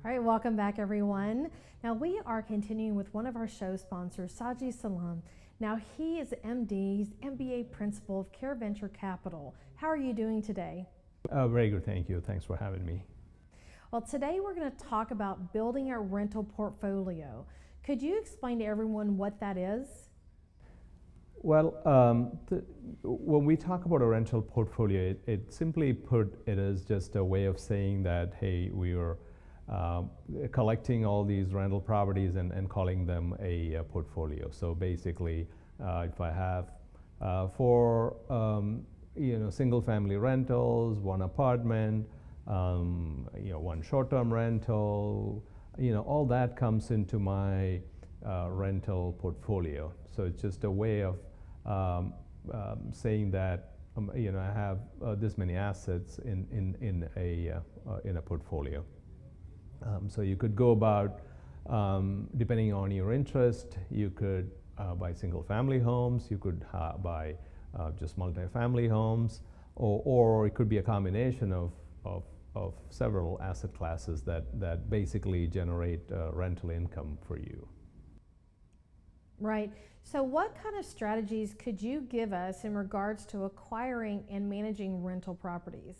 All right, welcome back everyone. Now we are continuing with one of our show sponsors, Saji Salam. Now he is MD, he's MBA principal of CareVentureCapital. How are you doing today? Very good, thank you. Thanks for having me. Well, today we're going to talk about building a rental portfolio. Could you explain to everyone what that is? Well, when we talk about a rental portfolio, it simply put, it is just a way of saying that, hey, we are collecting all these rental properties and calling them a portfolio. So basically, if I have four single-family rentals, one apartment, one short-term rental, all that comes into my rental portfolio. So it's just a way of saying that I have this many assets in a portfolio. So you could go about, depending on your interest, you could buy single-family homes, you could buy just multi-family homes, or it could be a combination of several asset classes that basically generate rental income for you. Right. So what kind of strategies could you give us in regards to acquiring and managing rental properties?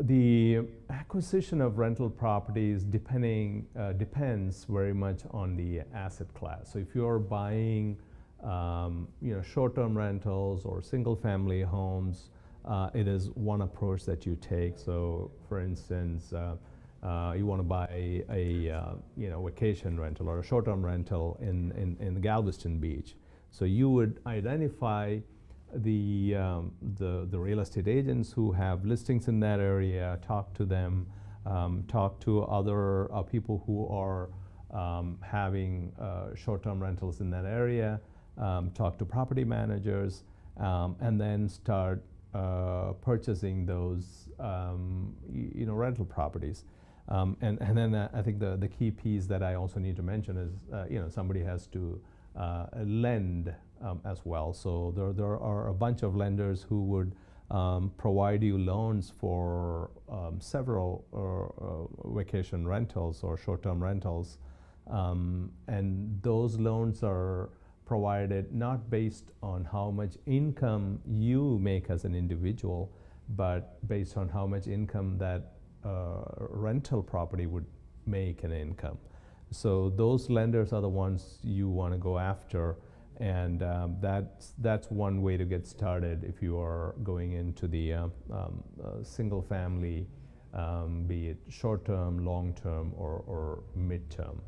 The acquisition of rental properties depends very much on the asset class. So if you're buying short-term rentals or single-family homes, it is one approach that you take. So for instance, you want to buy a vacation rental or a short-term rental in Galveston Beach. So you would identify the real estate agents who have listings in that area, talk to them, talk to other people who are having short-term rentals in that area, talk to property managers, and then start purchasing those rental properties. And then I think the key piece that I also need to mention is somebody has to lend as well. So there are a bunch of lenders who would provide you loans for several vacation rentals or short-term rentals, and those loans are provided not based on how much income you make as an individual, but based on how much income that rental property would make an income. So those lenders are the ones you want to go after, and that's one way to get started if you are going into the single family, be it short-term, long-term, or mid-term.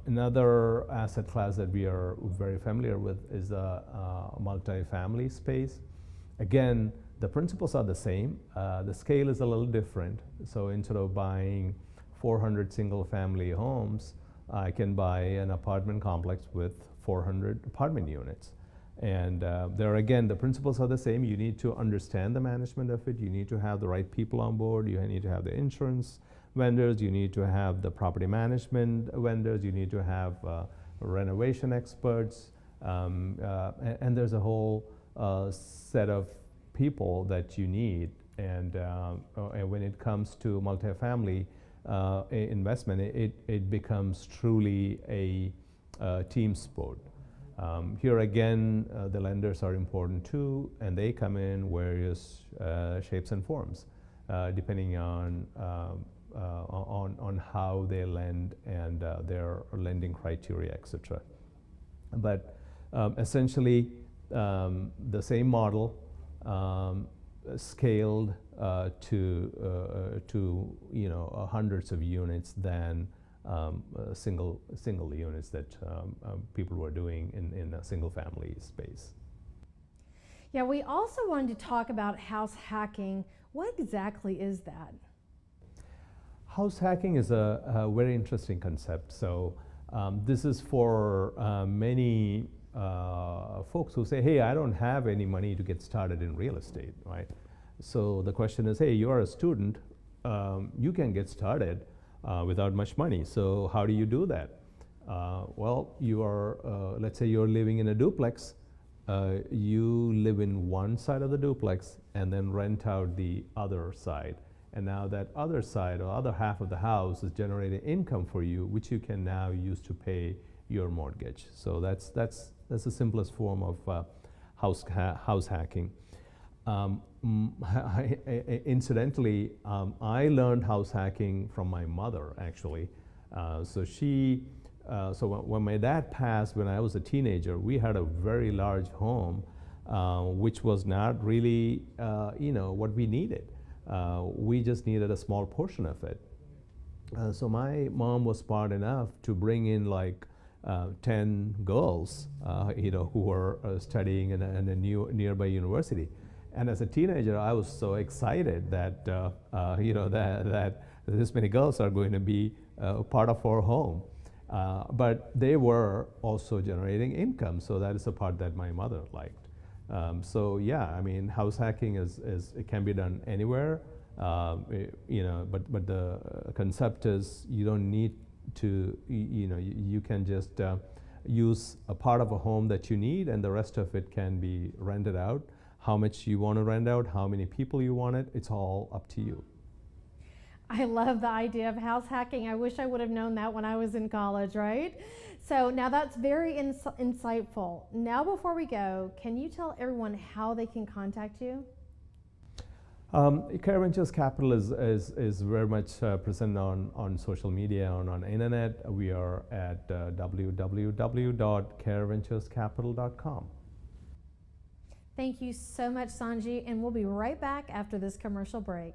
Another asset class that we are very familiar with is the multi-family space. Again, the principles are the same. The scale is a little different. So instead of buying 400 single-family homes, I can buy an apartment complex with 400 apartment units. And there again, the principles are the same. You need to understand the management of it. You need to have the right people on board. You need to have the insurance vendors. You need to have the property management vendors. You need to have renovation experts. And there's a whole set of people that you need. And when it comes to multifamily investment, it becomes truly a team sport. Here again, the lenders are important too, and they come in various shapes and forms, depending on how they lend and their lending criteria, etc. But essentially, the same model, scaled to hundreds of units than single units that people were doing in a single family space. Yeah, we also wanted to talk about house hacking. What exactly is that? House hacking is a very interesting concept. So this is for many folks who say, hey, I don't have any money to get started in real estate, right? So the question is, hey, you're a student, you can get started without much money. So how do you do that? Well, you are, let's say you're living in a duplex, you live in one side of the duplex and then rent out the other side. And now that other side or other half of the house is generating income for you, which you can now use to pay your mortgage. So that's the simplest form of house hacking. Incidentally, I learned house hacking from my mother, actually. So when my dad passed when I was a teenager, we had a very large home, which was not really, what we needed. We just needed a small portion of it. So my mom was smart enough to bring in like 10 girls, who were studying in a nearby university. And as a teenager, I was so excited that, that this many girls are going to be part of our home. But they were also generating income, so that is the part that my mother liked. So yeah, I mean, house hacking it can be done anywhere, but the concept is you don't need to, you can just use a part of a home that you need, and the rest of it can be rented out. How much you want to rent out, how many people you want it, it's all up to you. I love the idea of house hacking. I wish I would have known that when I was in college, right? So now that's very insightful. Now before we go, can you tell everyone how they can contact you? CareVenturesCapital is very much present on social media and on internet. We are at www.careventurescapital.com. Thank you so much, Sanji, and we'll be right back after this commercial break.